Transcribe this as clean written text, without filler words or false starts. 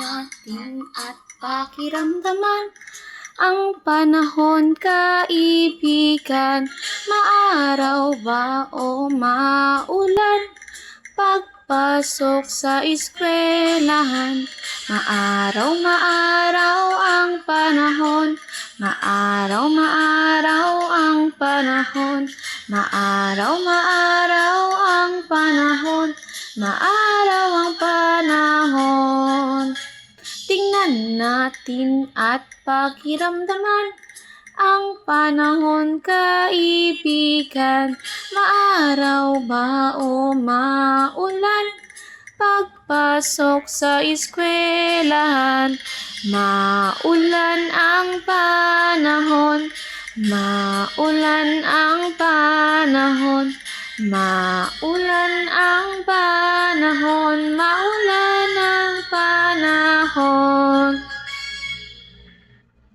natin at pakiramdaman ang panahon, kaibigan. Maaraw ba o maulan? Pagpasok sa eskwelahan, maaraw ang panahon. Maaraw ang panahon. Maaraw ang panahon. Maaraw ang panahon. Tingnan natin at pakiramdaman ang panahon, kaibigan. Maaraw ba o maulan? Pagpasok sa eskwelahan, maulan ang panahon. Maulan ang panahon. Maulan ang